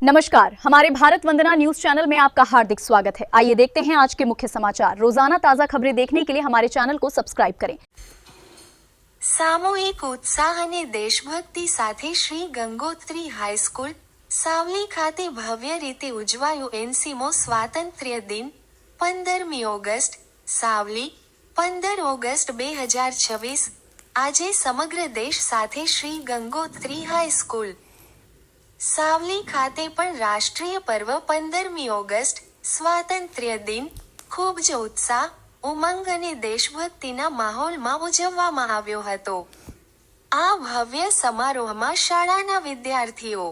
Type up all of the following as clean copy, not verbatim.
नमस्कार, हमारे भारत वंदना news channel में आपका हार्दिक स्वागत है। आइए देखते हैं आज के मुख्य समाचार। रोजाना ताजा खबरें देखने के लिए हमारे चैनल को सब्सक्राइब करें। सामूहिक उत्साह અને દેશભક્તિ સાથે શ્રી ગંગોત્રી હાઈસ્કૂલ સાવલી ખાતે ભવ્ય રીતે ઉજવાયો 80મો સ્વાતંત્ર્ય દિન 15મી ઓગસ્ટ સાવલી 15 ઓગસ્ટ 2026 આજે સમગ્ર દેશ સાથે શ્રી ગંગોત્રી હાઈસ્કૂલ સાવલી ખાતે પણ રાષ્ટ્રીય પર્વ 15મી ઓગસ્ટ સ્વાતંત્ર્ય દિન ખૂબ જ ઉત્સાહ ઉમંગ અને દેશભક્તિના માહોલમાં ઉજવવામાં આવ્યો હતો। આ ભવ્ય સમારોહમાં શાળાના વિદ્યાર્થીઓ,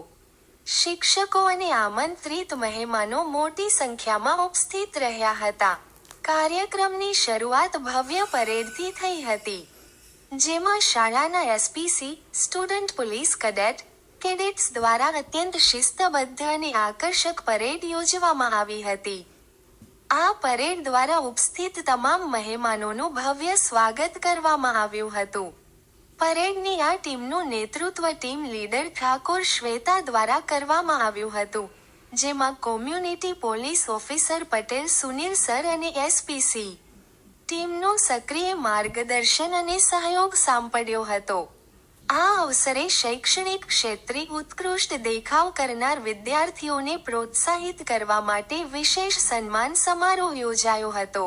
શિક્ષકો અને આમંત્રિત મહેમાનો મોટી સંખ્યામાં ઉપસ્થિત રહ્યા હતા। કાર્યક્રમની શરૂઆત ભવ્ય પરેડથી થઈ હતી, જેમાં શાળાના એસપીસી, સ્ટુડન્ટ પોલીસ કેડેટ્સ દ્વારા અત્યંત શિસ્તબદ્ધ અને આકર્ષક પરેડ યોજવામાં આવી હતી। આ પરેડ દ્વારા ઉપસ્થિત તમામ મહેમાનોનું ભવ્ય સ્વાગત કરવામાં આવ્યું હતું। પરેડની આ ટીમનું નેતૃત્વ ટીમ લીડર ઠાકોર શ્વેતા દ્વારા કરવામાં આવ્યું હતું, જેમાં community police officer Patel Sunil sir અને એસપીસી ટીમનું સક્રિય માર્ગદર્શન અને સહયોગ સાંપડ્યો હતો। આ અવસરે શૈક્ષણિક ક્ષેત્રે ઉત્કૃષ્ટ દેખાવ કરનાર વિદ્યાર્થીઓને પ્રોત્સાહિત કરવા માટે વિશેષ સન્માન સમારોહ યોજાયો હતો,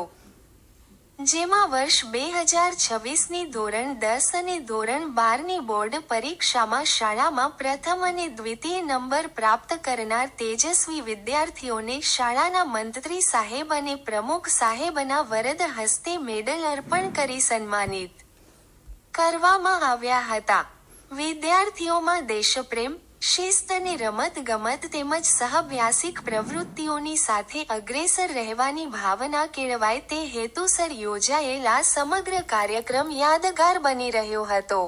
જેમાં વર્ષ 2026ની ધોરણ 10 અને ધોરણ 12ની બોર્ડ પરીક્ષામાં શાળામાં પ્રથમ અને દ્વિતીય નંબર પ્રાપ્ત કરનાર તેજસ્વી વિદ્યાર્થીઓને શાળાના મંત્રી સાહેબ અને પ્રમુખ સાહેબના વરદ હસ્તે મેડલ અર્પણ કરી સન્માનિત કરવામાં આવ્યા હતા। વિદ્યાર્થીઓમાં દેશપ્રેમ, શિસ્ત અને રમત-ગમત તેમજ સહઅભ્યાસિક પ્રવૃત્તિઓની સાથે અગ્રેસર રહેવાની ભાવના કેળવાય તે હેતુસર યોજાયેલ આ સમગ્ર કાર્યક્રમ યાદગાર બની રહ્યો હતો।